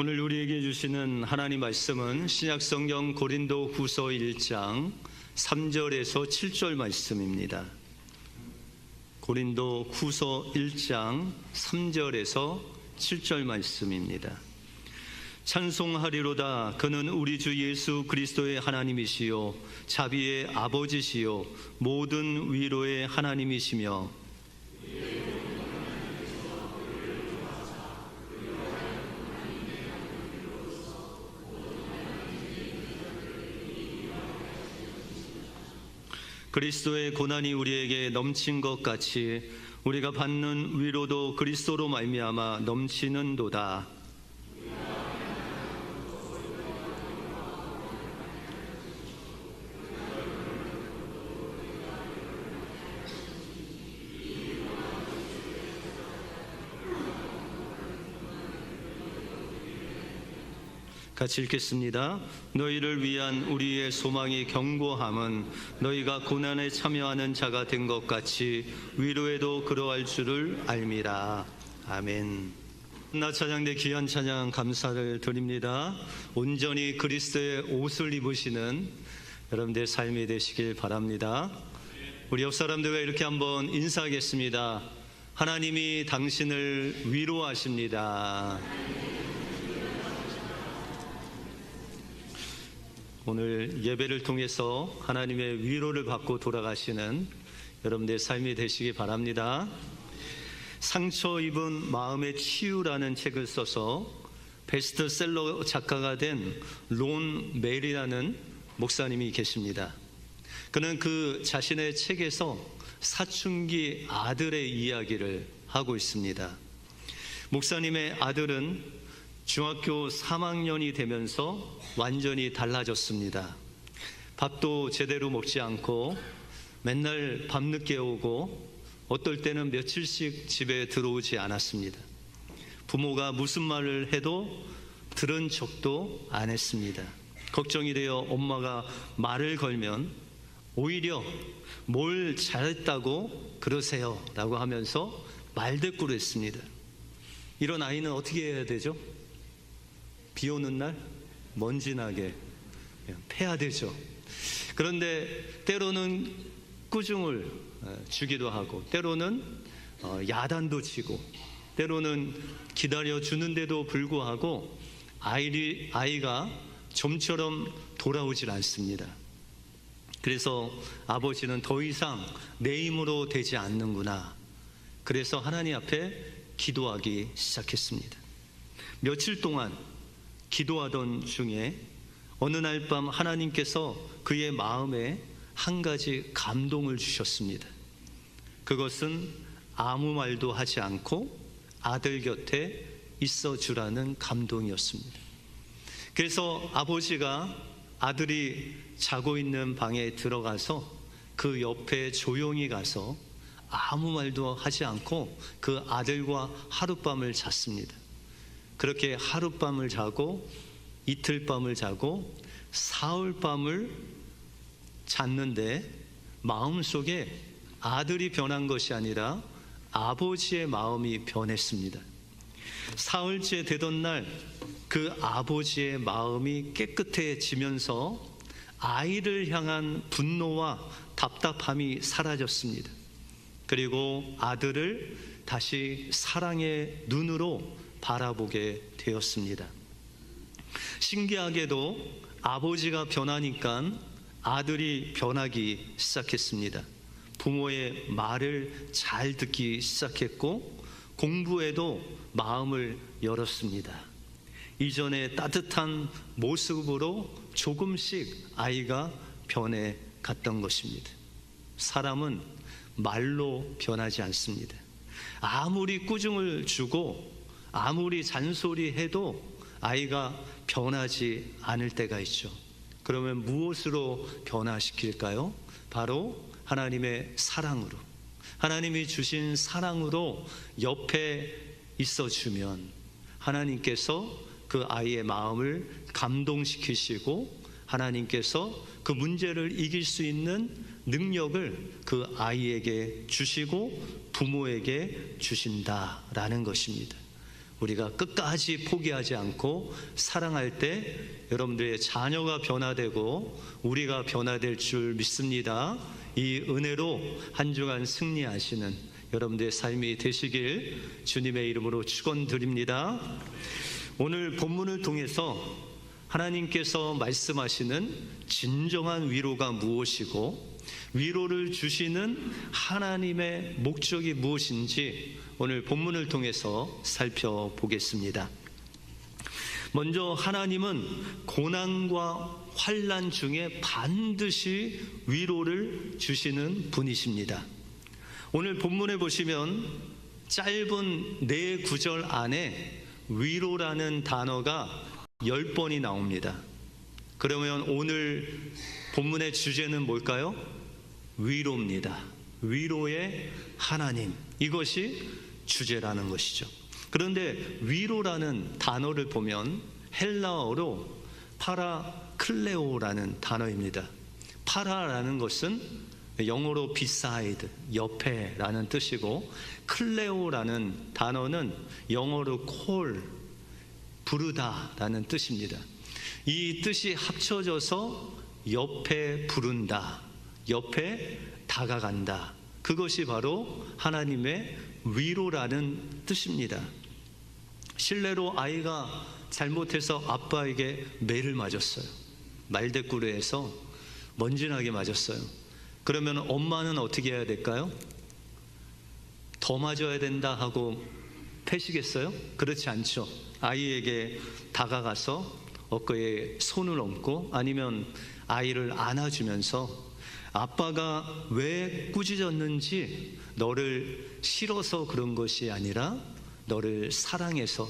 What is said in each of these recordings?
오늘 우리에게 주시는 하나님 말씀은 신약성경 고린도후서 1장 3절에서 7절 말씀입니다. 고린도후서 1장 3절에서 7절 말씀입니다. 찬송하리로다. 그는 우리 주 예수 그리스도의 하나님이시요 자비의 아버지시요 모든 위로의 하나님이시며 그리스도의 고난이 우리에게 넘친 것 같이 우리가 받는 위로도 그리스도로 말미암아 넘치는도다. 같이 읽겠습니다. 너희를 위한 우리의 소망이 견고함은 너희가 고난에 참여하는 자가 된 것 같이 위로에도 그러할 줄을 알미라. 아멘. 나 찬양대 귀한 찬양 감사를 드립니다. 온전히 그리스도의 옷을 입으시는 여러분들의 삶이 되시길 바랍니다. 우리 옆 사람들과 이렇게 한번 인사하겠습니다. 하나님이 당신을 위로하십니다. 오늘 예배를 통해서 하나님의 위로를 받고 돌아가시는 여러분들의 삶이 되시기 바랍니다. 상처 입은 마음의 치유라는 책을 써서 베스트셀러 작가가 된 론 멜이라는 목사님이 계십니다. 그는 그 자신의 책에서 사춘기 아들의 이야기를 하고 있습니다. 목사님의 아들은 중학교 3학년이 되면서 완전히 달라졌습니다. 밥도 제대로 먹지 않고 맨날 밤늦게 오고 어떨 때는 며칠씩 집에 들어오지 않았습니다. 부모가 무슨 말을 해도 들은 척도 안 했습니다. 걱정이 되어 엄마가 말을 걸면 오히려 뭘 잘했다고 그러세요 라고 하면서 말대꾸를 했습니다. 이런 아이는 어떻게 해야 되죠? 비 오는 날 먼지 나게 패야 되죠. 그런데 때로는 꾸중을 주기도 하고 때로는 야단도 치고 때로는 기다려주는데도 불구하고 아이가 좀처럼 돌아오질 않습니다. 그래서 아버지는 더 이상 내 힘으로 되지 않는구나. 그래서 하나님 앞에 기도하기 시작했습니다. 며칠 동안 기도하던 중에 어느 날 밤 하나님께서 그의 마음에 한 가지 감동을 주셨습니다. 그것은 아무 말도 하지 않고 아들 곁에 있어 주라는 감동이었습니다. 그래서 아버지가 아들이 자고 있는 방에 들어가서 그 옆에 조용히 가서 아무 말도 하지 않고 그 아들과 하룻밤을 잤습니다. 그렇게 하룻밤을 자고 이틀밤을 자고 사흘밤을 잤는데 마음속에 아들이 변한 것이 아니라 아버지의 마음이 변했습니다. 사흘째 되던 날 그 아버지의 마음이 깨끗해지면서 아이를 향한 분노와 답답함이 사라졌습니다. 그리고 아들을 다시 사랑의 눈으로 바라보게 되었습니다. 신기하게도 아버지가 변하니까 아들이 변하기 시작했습니다. 부모의 말을 잘 듣기 시작했고 공부에도 마음을 열었습니다. 이전의 따뜻한 모습으로 조금씩 아이가 변해 갔던 것입니다. 사람은 말로 변하지 않습니다. 아무리 꾸중을 주고 아무리 잔소리해도 아이가 변하지 않을 때가 있죠. 그러면 무엇으로 변화시킬까요? 바로 하나님의 사랑으로, 하나님이 주신 사랑으로 옆에 있어주면 하나님께서 그 아이의 마음을 감동시키시고 하나님께서 그 문제를 이길 수 있는 능력을 그 아이에게 주시고 부모에게 주신다라는 것입니다. 우리가 끝까지 포기하지 않고 사랑할 때 여러분들의 자녀가 변화되고 우리가 변화될 줄 믿습니다. 이 은혜로 한 주간 승리하시는 여러분들의 삶이 되시길 주님의 이름으로 축원드립니다. 오늘 본문을 통해서 하나님께서 말씀하시는 진정한 위로가 무엇이고 위로를 주시는 하나님의 목적이 무엇인지 오늘 본문을 통해서 살펴보겠습니다. 먼저 하나님은 고난과 환난 중에 반드시 위로를 주시는 분이십니다. 오늘 본문에 보시면 짧은 4구절 안에 위로라는 단어가 10번이 나옵니다. 그러면 오늘 본문의 주제는 뭘까요? 위로입니다. 위로의 하나님, 이것이 주제라는 것이죠. 그런데 위로라는 단어를 보면 헬라어로 파라클레오라는 단어입니다. 파라라는 것은 영어로 beside, 옆에라는 뜻이고, 클레오라는 단어는 영어로 call, 부르다라는 뜻입니다. 이 뜻이 합쳐져서 옆에 부른다, 옆에 다가간다, 그것이 바로 하나님의 위로라는 뜻입니다. 실례로 아이가 잘못해서 아빠에게 매를 맞았어요. 말대꾸리에서 먼지나게 맞았어요. 그러면 엄마는 어떻게 해야 될까요? 더 맞아야 된다 하고 패시겠어요? 그렇지 않죠. 아이에게 다가가서 어깨에 손을 얹고 아니면 아이를 안아주면서 아빠가 왜 꾸짖었는지 너를 싫어서 그런 것이 아니라 너를 사랑해서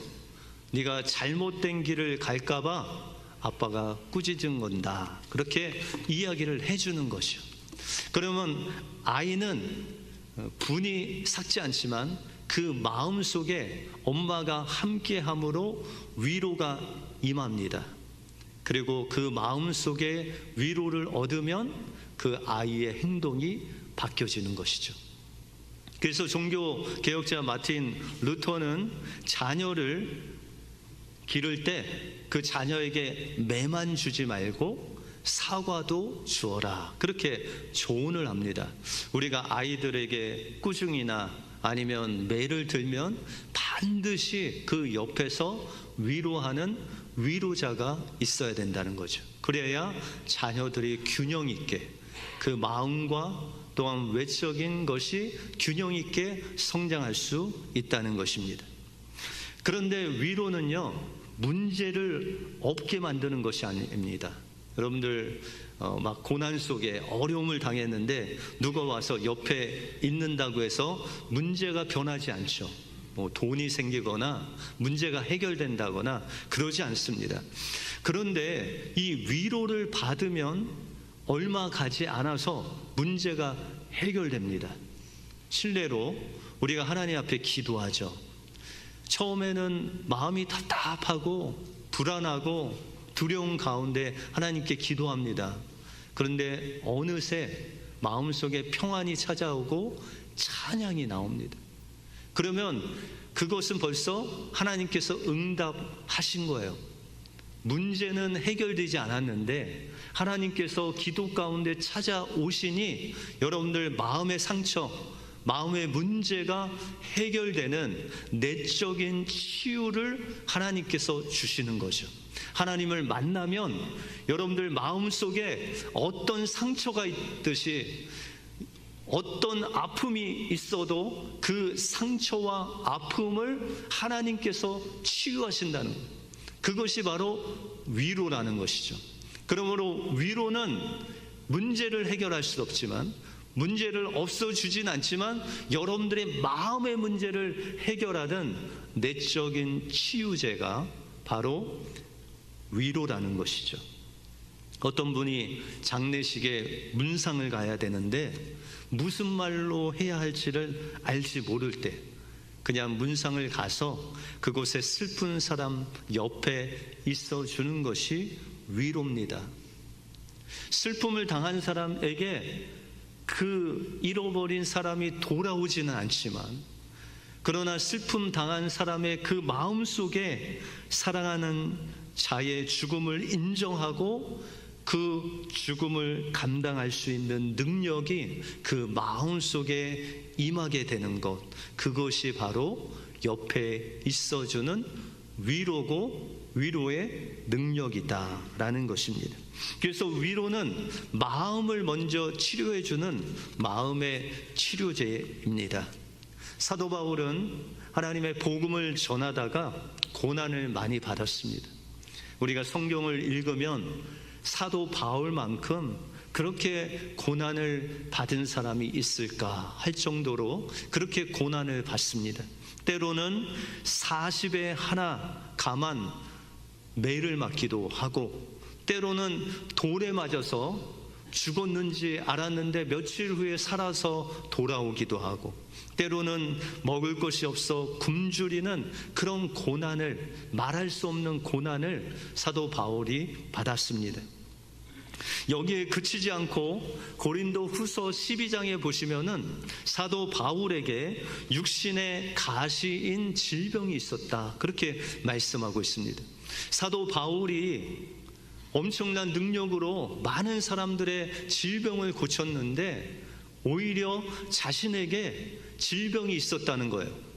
네가 잘못된 길을 갈까봐 아빠가 꾸짖은 건다, 그렇게 이야기를 해주는 것이요. 그러면 아이는 분이 삭지 않지만 그 마음 속에 엄마가 함께함으로 위로가 임합니다. 그리고 그 마음 속에 위로를 얻으면 그 아이의 행동이 바뀌어지는 것이죠. 그래서 종교 개혁자 마틴 루터는 자녀를 기를 때 그 자녀에게 매만 주지 말고 사과도 주어라, 그렇게 조언을 합니다. 우리가 아이들에게 꾸중이나 아니면 매를 들면 반드시 그 옆에서 위로하는 위로자가 있어야 된다는 거죠. 그래야 자녀들이 균형 있게 그 마음과 또한 외적인 것이 균형 있게 성장할 수 있다는 것입니다. 그런데 위로는요, 문제를 없게 만드는 것이 아닙니다. 여러분들 막 고난 속에 어려움을 당했는데 누가 와서 옆에 있는다고 해서 문제가 변하지 않죠. 뭐 돈이 생기거나 문제가 해결된다거나 그러지 않습니다. 그런데 이 위로를 받으면 얼마 가지 않아서 문제가 해결됩니다. 실례로 우리가 하나님 앞에 기도하죠. 처음에는 마음이 답답하고 불안하고 두려움 가운데 하나님께 기도합니다. 그런데 어느새 마음속에 평안이 찾아오고 찬양이 나옵니다. 그러면 그것은 벌써 하나님께서 응답하신 거예요. 문제는 해결되지 않았는데 하나님께서 기도 가운데 찾아오시니 여러분들 마음의 상처, 마음의 문제가 해결되는 내적인 치유를 하나님께서 주시는 거죠. 하나님을 만나면 여러분들 마음속에 어떤 상처가 있듯이 어떤 아픔이 있어도 그 상처와 아픔을 하나님께서 치유하신다는 거예요. 그것이 바로 위로라는 것이죠. 그러므로 위로는 문제를 해결할 수 없지만, 문제를 없어주진 않지만 여러분들의 마음의 문제를 해결하는 내적인 치유제가 바로 위로라는 것이죠. 어떤 분이 장례식에 문상을 가야 되는데 무슨 말로 해야 할지를 알지 모를 때 그냥 문상을 가서 그곳에 슬픈 사람 옆에 있어 주는 것이 위로입니다. 슬픔을 당한 사람에게 그 잃어버린 사람이 돌아오지는 않지만 그러나 슬픔 당한 사람의 그 마음 속에 사랑하는 자의 죽음을 인정하고 그 죽음을 감당할 수 있는 능력이 그 마음 속에 임하게 되는 것, 그것이 바로 옆에 있어주는 위로고 위로의 능력이다라는 것입니다. 그래서 위로는 마음을 먼저 치료해주는 마음의 치료제입니다. 사도 바울은 하나님의 복음을 전하다가 고난을 많이 받았습니다. 우리가 성경을 읽으면 사도 바울만큼 그렇게 고난을 받은 사람이 있을까 할 정도로 그렇게 고난을 받습니다. 때로는 40에 하나 감한 매를 맞기도 하고, 때로는 돌에 맞아서 죽었는지 알았는데 며칠 후에 살아서 돌아오기도 하고, 때로는 먹을 것이 없어 굶주리는 그런 고난을, 말할 수 없는 고난을 사도 바울이 받았습니다. 여기에 그치지 않고 고린도 후서 12장에 보시면은 사도 바울에게 육신의 가시인 질병이 있었다, 그렇게 말씀하고 있습니다. 사도 바울이 엄청난 능력으로 많은 사람들의 질병을 고쳤는데 오히려 자신에게 질병이 있었다는 거예요.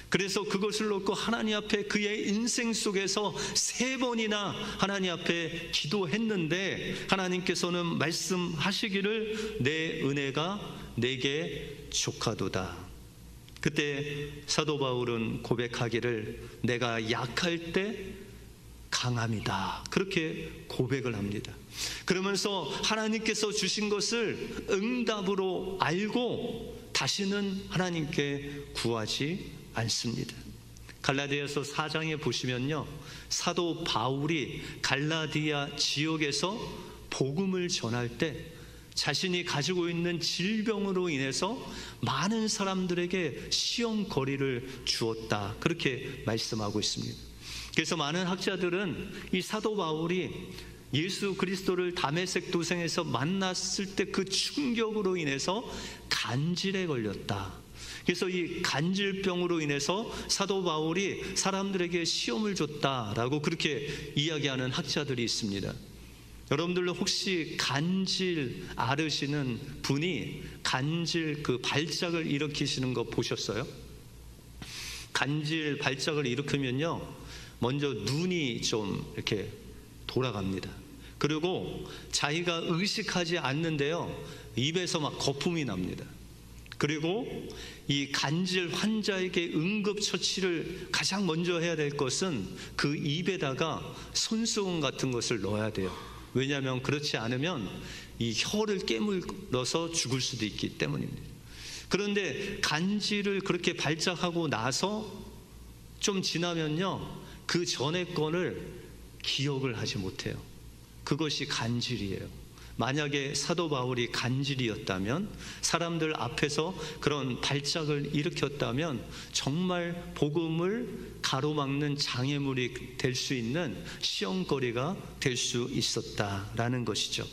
그래서 그것을 놓고 하나님 앞에 그의 인생 속에서 3번이나 하나님 앞에 기도했는데 하나님께서는 말씀하시기를 내 은혜가 내게 족하도다. 그때 사도 바울은 고백하기를 내가 약할 때 강함이다, 그렇게 고백을 합니다. 그러면서 하나님께서 주신 것을 응답으로 알고 다시는 하나님께 구하지 않습니다. 갈라디아서 4장에 보시면요, 사도 바울이 갈라디아 지역에서 복음을 전할 때 자신이 가지고 있는 질병으로 인해서 많은 사람들에게 시험거리를 주었다, 그렇게 말씀하고 있습니다. 그래서 많은 학자들은 이 사도 바울이 예수 그리스도를 다메섹 도상에서 만났을 때 그 충격으로 인해서 간질에 걸렸다, 그래서 이 간질병으로 인해서 사도 바울이 사람들에게 시험을 줬다라고 그렇게 이야기하는 학자들이 있습니다. 여러분들 혹시 간질 앓으시는 분이 간질 그 발작을 일으키시는 거 보셨어요? 간질 발작을 일으키면요, 먼저 눈이 좀 이렇게 돌아갑니다. 그리고 자기가 의식하지 않는데요, 입에서 막 거품이 납니다. 그리고 이 간질 환자에게 응급처치를 가장 먼저 해야 될 것은 그 입에다가 손수건 같은 것을 넣어야 돼요. 왜냐하면 그렇지 않으면 이 혀를 깨물어서 죽을 수도 있기 때문입니다. 그런데 간질을 그렇게 발작하고 나서 좀 지나면요, 그 전에 거를 기억을 하지 못해요. 그것이 간질이에요. 만약에 사도 바울이 간질이었다면, 사람들 앞에서 그런 발작을 일으켰다면 정말 복음을 가로막는 장애물이 될 수 있는 시험거리가 될 수 있었다라는 것이죠.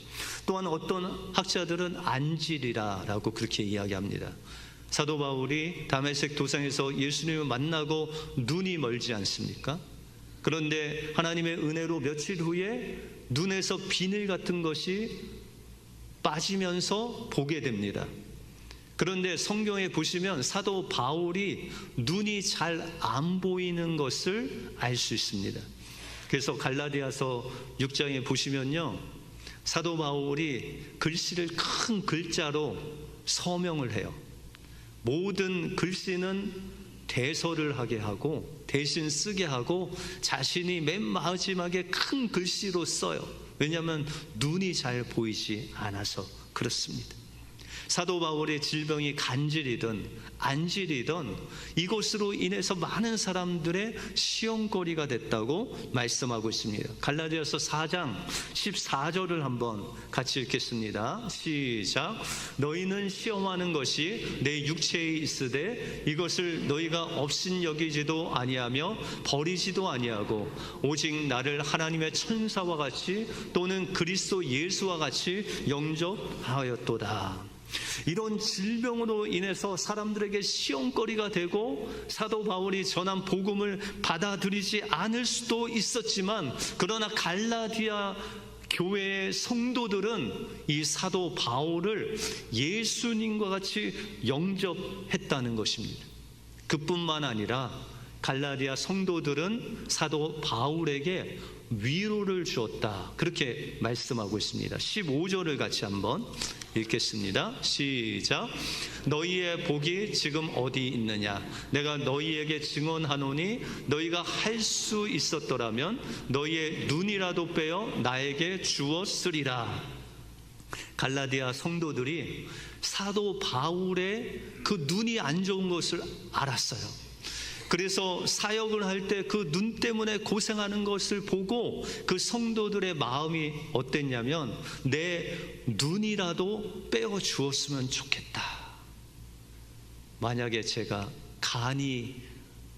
또한 어떤 학자들은 안질이라고 그렇게 이야기합니다. 사도 바울이 다메섹 도상에서 예수님을 만나고 눈이 멀지 않습니까? 그런데 하나님의 은혜로 며칠 후에 눈에서 비늘 같은 것이 빠지면서 보게 됩니다. 그런데 성경에 보시면 사도 바울이 눈이 잘 안 보이는 것을 알 수 있습니다. 그래서 갈라디아서 6장에 보시면요, 사도 바울이 글씨를 큰 글자로 서명을 해요. 모든 글씨는 대서를 하게 하고 대신 쓰게 하고 자신이 맨 마지막에 큰 글씨로 써요. 왜냐하면 눈이 잘 보이지 않아서 그렇습니다. 사도 바울의 질병이 간질이든 안질이든 이것으로 인해서 많은 사람들의 시험거리가 됐다고 말씀하고 있습니다. 갈라디아서 4장 14절을 한번 같이 읽겠습니다. 시작. 너희는 시험하는 것이 내 육체에 있으되 이것을 너희가 없인 여기지도 아니하며 버리지도 아니하고 오직 나를 하나님의 천사와 같이 또는 그리스도 예수와 같이 영접하였도다. 이런 질병으로 인해서 사람들에게 시험거리가 되고 사도 바울이 전한 복음을 받아들이지 않을 수도 있었지만, 그러나 갈라디아 교회의 성도들은 이 사도 바울을 예수님과 같이 영접했다는 것입니다. 그뿐만 아니라 갈라디아 성도들은 사도 바울에게 위로를 주었다, 그렇게 말씀하고 있습니다. 15절을 같이 한번 읽겠습니다. 시작. 너희의 복이 지금 어디 있느냐? 내가 너희에게 증언하노니 너희가 할 수 있었더라면 너희의 눈이라도 빼어 나에게 주었으리라. 갈라디아 성도들이 사도 바울의 그 눈이 안 좋은 것을 알았어요. 그래서 사역을 할 때 그 눈 때문에 고생하는 것을 보고 그 성도들의 마음이 어땠냐면, 내 눈이라도 빼어 주었으면 좋겠다. 만약에 제가 간이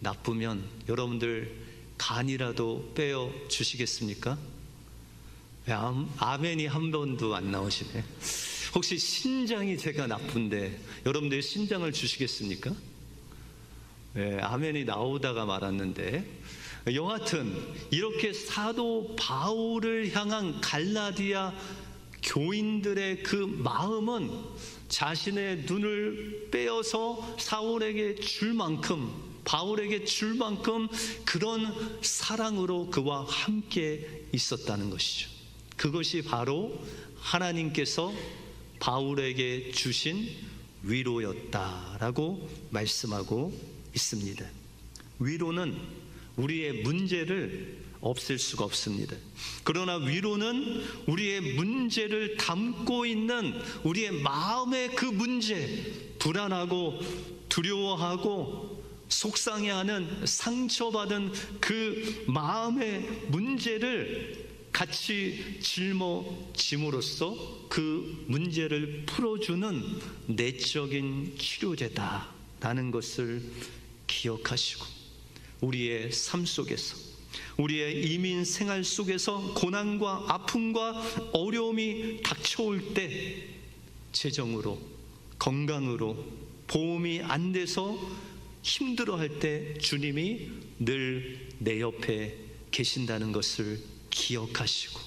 나쁘면 여러분들 간이라도 빼어 주시겠습니까? 아멘이 한 번도 안 나오시네. 혹시 신장이 제가 나쁜데 여러분들 신장을 주시겠습니까? 네, 아멘이 나오다가 말았는데, 여하튼 이렇게 사도 바울을 향한 갈라디아 교인들의 그 마음은 자신의 눈을 빼어서 바울에게 줄 만큼 그런 사랑으로 그와 함께 있었다는 것이죠. 그것이 바로 하나님께서 바울에게 주신 위로였다라고 말씀하고 있습니다. 위로는 우리의 문제를 없앨 수가 없습니다. 그러나 위로는 우리의 문제를 담고 있는 우리의 마음의 그 문제, 불안하고 두려워하고 속상해하는 상처받은 그 마음의 문제를 같이 짊어짐으로써 그 문제를 풀어주는 내적인 치료제다라는 것을 기억하시고, 우리의 삶 속에서, 우리의 이민 생활 속에서 고난과 아픔과 어려움이 닥쳐올 때 재정으로, 건강으로, 보험이 안 돼서 힘들어할 때 주님이 늘 내 옆에 계신다는 것을 기억하시고,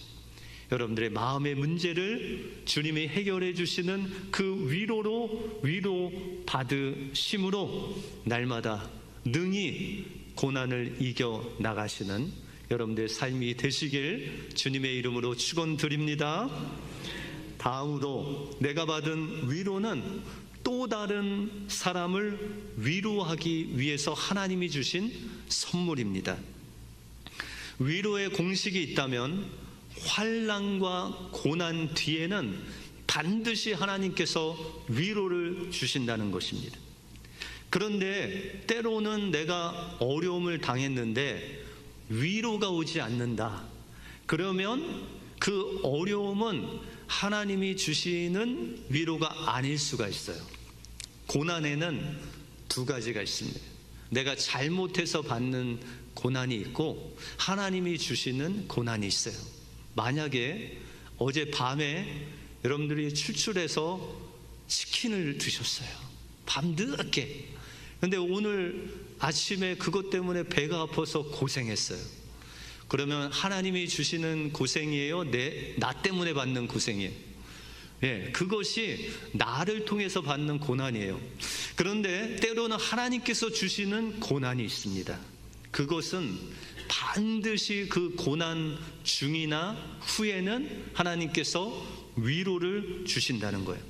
여러분들의 마음의 문제를 주님이 해결해 주시는 그 위로로 위로 받으심으로 날마다 능히 고난을 이겨 나가시는 여러분들의 삶이 되시길 주님의 이름으로 축원드립니다. 다음으로 내가 받은 위로는 또 다른 사람을 위로하기 위해서 하나님이 주신 선물입니다. 위로의 공식이 있다면 환난과 고난 뒤에는 반드시 하나님께서 위로를 주신다는 것입니다. 그런데 때로는 내가 어려움을 당했는데 위로가 오지 않는다. 그러면 그 어려움은 하나님이 주시는 위로가 아닐 수가 있어요. 고난에는 두 가지가 있습니다. 내가 잘못해서 받는 고난이 있고 하나님이 주시는 고난이 있어요. 만약에 어젯밤에 여러분들이 출출해서 치킨을 드셨어요. 밤늦게. 근데 오늘 아침에 그것 때문에 배가 아파서 고생했어요. 그러면 하나님이 주시는 고생이에요? 나 때문에 받는 고생이에요? 예, 그것이 나를 통해서 받는 고난이에요. 그런데 때로는 하나님께서 주시는 고난이 있습니다. 그것은 반드시 그 고난 중이나 후에는 하나님께서 위로를 주신다는 거예요.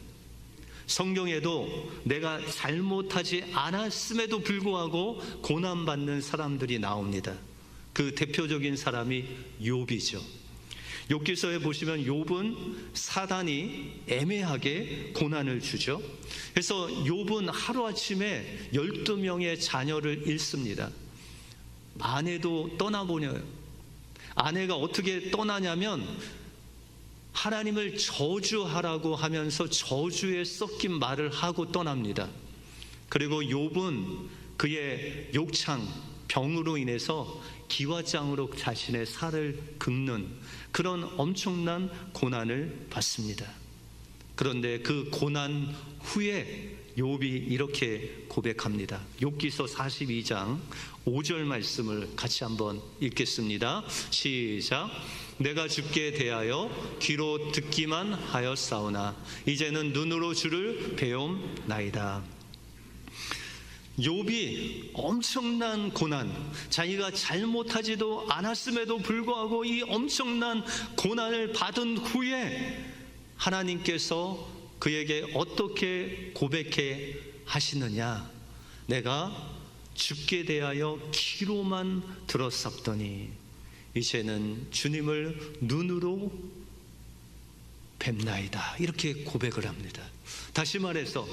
성경에도 내가 잘못하지 않았음에도 불구하고 고난받는 사람들이 나옵니다. 그 대표적인 사람이 욥이죠. 욥기서에 보시면 욥은 사단이 애매하게 고난을 주죠. 그래서 욥은 하루아침에 12명의 자녀를 잃습니다. 아내도 떠나보내요. 아내가 어떻게 떠나냐면 하나님을 저주하라고 하면서 저주에 섞인 말을 하고 떠납니다. 그리고 욥은 그의 욕창, 병으로 인해서 기와장으로 자신의 살을 긁는 그런 엄청난 고난을 받습니다. 그런데 그 고난 후에 욥이 이렇게 고백합니다. 욥기서 42장 5절 말씀을 같이 한번 읽겠습니다. 시작. 내가 주께 대하여 귀로 듣기만 하였사오나 이제는 눈으로 주를 배움나이다. 욥이 엄청난 고난, 자기가 잘못하지도 않았음에도 불구하고 이 엄청난 고난을 받은 후에 하나님께서 그에게 어떻게 고백해 하시느냐? 내가 주께 대하여 귀로만 들었었더니 이제는 주님을 눈으로 뵙나이다. 이렇게 고백을 합니다. 다시 말해서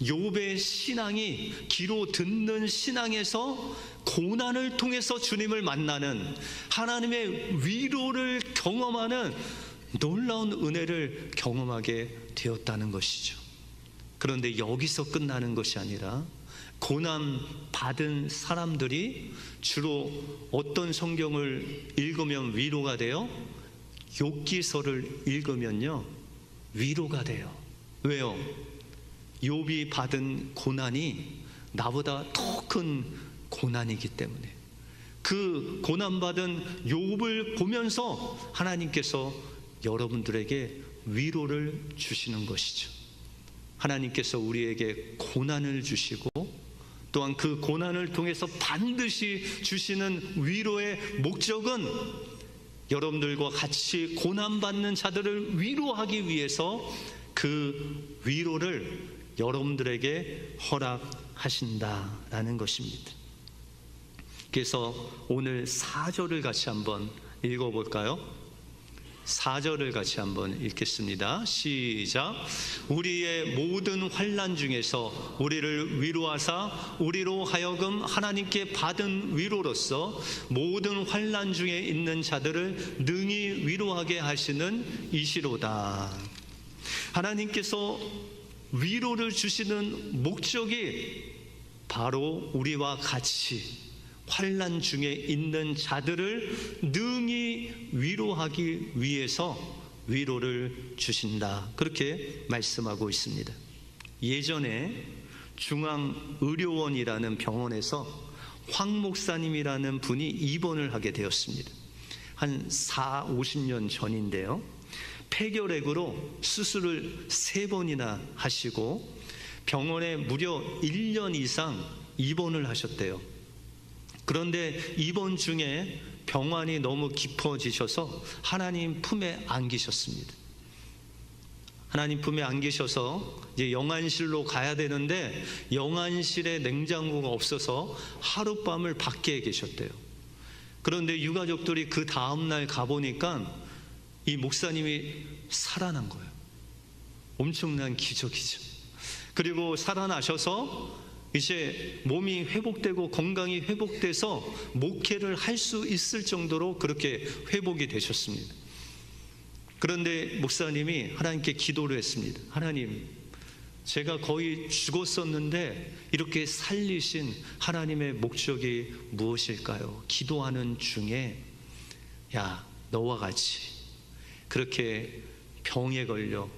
욥의 신앙이 귀로 듣는 신앙에서 고난을 통해서 주님을 만나는, 하나님의 위로를 경험하는 놀라운 은혜를 경험하게 되었다는 것이죠. 그런데 여기서 끝나는 것이 아니라 고난 받은 사람들이 주로 어떤 성경을 읽으면 위로가 돼요? 욥기서를 읽으면요 위로가 돼요. 왜요? 욥이 받은 고난이 나보다 더 큰 고난이기 때문에 그 고난받은 욥을 보면서 하나님께서 여러분들에게 위로를 주시는 것이죠. 하나님께서 우리에게 고난을 주시고 또한 그 고난을 통해서 반드시 주시는 위로의 목적은 여러분들과 같이 고난받는 자들을 위로하기 위해서 그 위로를 여러분들에게 허락하신다라는 것입니다. 그래서 오늘 4절을 같이 한번 읽어볼까요? 4절을 같이 한번 읽겠습니다. 시작. 우리의 모든 환난 중에서 우리를 위로하사 우리로 하여금 하나님께 받은 위로로서 모든 환난 중에 있는 자들을 능히 위로하게 하시는 이시로다. 하나님께서 위로를 주시는 목적이 바로 우리와 같이 환난 중에 있는 자들을 능히 위로하기 위해서 위로를 주신다. 그렇게 말씀하고 있습니다. 예전에 중앙의료원이라는 병원에서 황 목사님이라는 분이 입원을 하게 되었습니다. 한 40-50년 전인데요. 폐결핵으로 수술을 3번이나 하시고 병원에 무려 1년 이상 입원을 하셨대요. 그런데 입원 중에 병환이 너무 깊어지셔서 하나님 품에 안기셨습니다. 하나님 품에 안기셔서 이제 영안실로 가야 되는데 영안실에 냉장고가 없어서 하룻밤을 밖에 계셨대요. 그런데 유가족들이 그 다음날 가보니까 이 목사님이 살아난 거예요. 엄청난 기적이죠. 그리고 살아나셔서 이제 몸이 회복되고 건강이 회복돼서 목회를 할 수 있을 정도로 그렇게 회복이 되셨습니다. 그런데 목사님이 하나님께 기도를 했습니다. 하나님, 제가 거의 죽었었는데 이렇게 살리신 하나님의 목적이 무엇일까요? 기도하는 중에 야, 너와 같이 그렇게 병에 걸려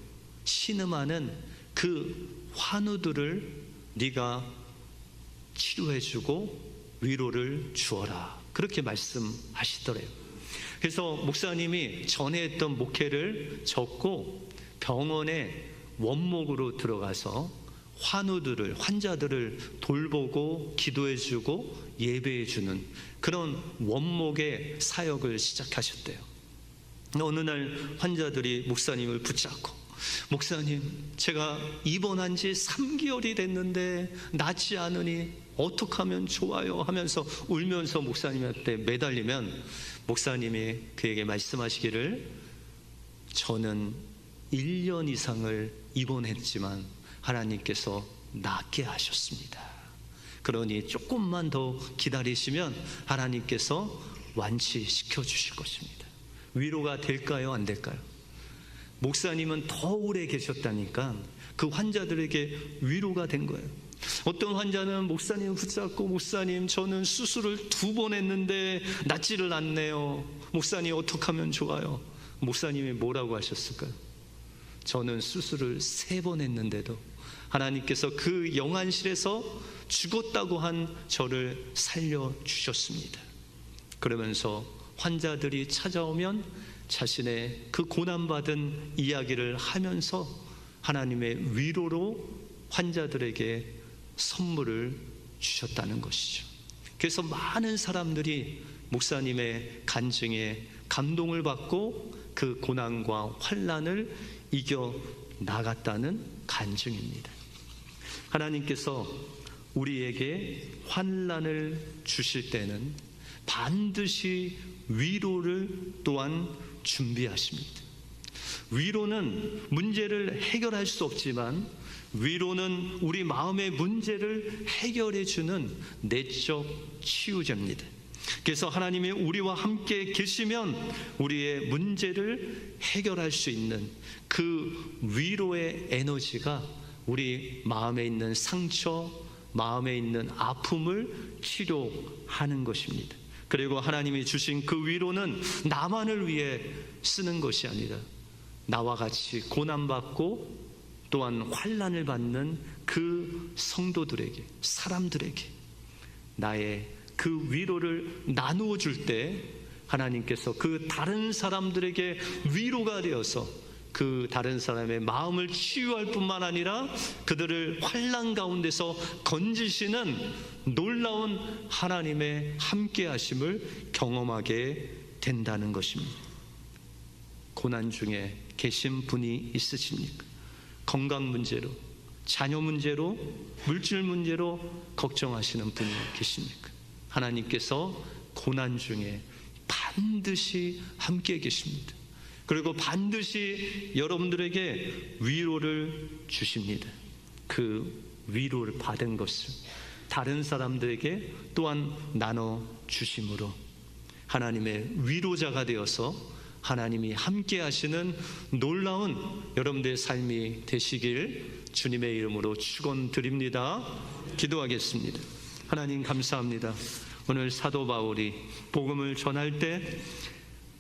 신음하는 그 환우들을 네가 치료해주고 위로를 주어라. 그렇게 말씀하시더래요. 그래서 목사님이 전에 했던 목회를 접고 병원에 원목으로 들어가서 환자들을 돌보고 기도해주고 예배해주는 그런 원목의 사역을 시작하셨대요. 어느 날 환자들이 목사님을 붙잡고 목사님, 제가 입원한 지 3개월이 됐는데 낫지 않으니 어떻게 하면 좋아요? 하면서 울면서 목사님한테 매달리면 목사님이 그에게 말씀하시기를 저는 1년 이상을 입원했지만 하나님께서 낫게 하셨습니다. 그러니 조금만 더 기다리시면 하나님께서 완치시켜 주실 것입니다. 위로가 될까요? 안 될까요? 목사님은 더 오래 계셨다니까 그 환자들에게 위로가 된 거예요. 어떤 환자는 목사님 붙잡고 목사님, 저는 수술을 2번 했는데 낫지를 않네요. 목사님, 어떻게 하면 좋아요? 목사님이 뭐라고 하셨을까요? 저는 수술을 3번 했는데도 하나님께서 그 영안실에서 죽었다고 한 저를 살려주셨습니다. 그러면서 환자들이 찾아오면 자신의 그 고난받은 이야기를 하면서 하나님의 위로로 환자들에게 선물을 주셨다는 것이죠. 그래서 많은 사람들이 목사님의 간증에 감동을 받고 그 고난과 환난을 이겨 나갔다는 간증입니다. 하나님께서 우리에게 환난을 주실 때는 반드시 위로를 또한 준비하십니다. 위로는 문제를 해결할 수 없지만 위로는 우리 마음의 문제를 해결해 주는 내적 치유제입니다. 그래서 하나님이 우리와 함께 계시면 우리의 문제를 해결할 수 있는 그 위로의 에너지가 우리 마음에 있는 상처, 마음에 있는 아픔을 치료하는 것입니다. 그리고 하나님이 주신 그 위로는 나만을 위해 쓰는 것이 아니라 나와 같이 고난받고 또한 환난을 받는 그 성도들에게, 사람들에게 나의 그 위로를 나누어 줄 때 하나님께서 그 다른 사람들에게 위로가 되어서 그 다른 사람의 마음을 치유할 뿐만 아니라 그들을 환난 가운데서 건지시는 놀라운 하나님의 함께하심을 경험하게 된다는 것입니다. 고난 중에 계신 분이 있으십니까? 건강 문제로, 자녀 문제로, 물질 문제로 걱정하시는 분이 계십니까? 하나님께서 고난 중에 반드시 함께 계십니다. 그리고 반드시 여러분들에게 위로를 주십니다. 그 위로를 받은 것을 다른 사람들에게 또한 나눠 주심으로 하나님의 위로자가 되어서 하나님이 함께 하시는 놀라운 여러분들의 삶이 되시길 주님의 이름으로 축원드립니다. 기도하겠습니다. 하나님 감사합니다. 오늘 사도 바울이 복음을 전할 때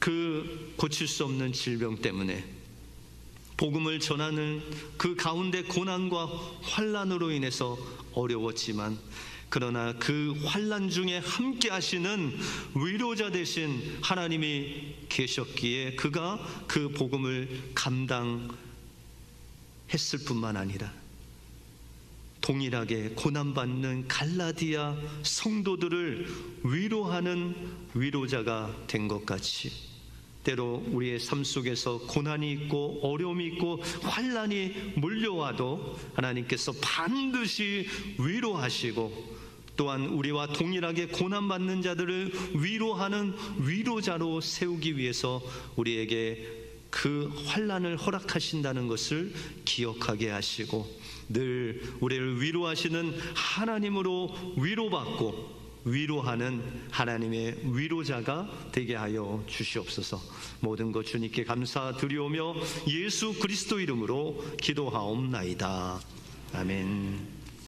그 고칠 수 없는 질병 때문에 복음을 전하는 그 가운데 고난과 환난으로 인해서 어려웠지만 그러나 그 환난 중에 함께 하시는 위로자 되신 하나님이 계셨기에 그가 그 복음을 감당했을 뿐만 아니라 동일하게 고난받는 갈라디아 성도들을 위로하는 위로자가 된 것 같이 때로 우리의 삶 속에서 고난이 있고 어려움이 있고 환난이 몰려와도 하나님께서 반드시 위로하시고 또한 우리와 동일하게 고난받는 자들을 위로하는 위로자로 세우기 위해서 우리에게 그 환난을 허락하신다는 것을 기억하게 하시고 늘 우리를 위로하시는 하나님으로 위로받고 위로하는 하나님의 위로자가 되게 하여 주시옵소서. 모든 것 주님께 감사드리오며 예수 그리스도 이름으로 기도하옵나이다. 아멘.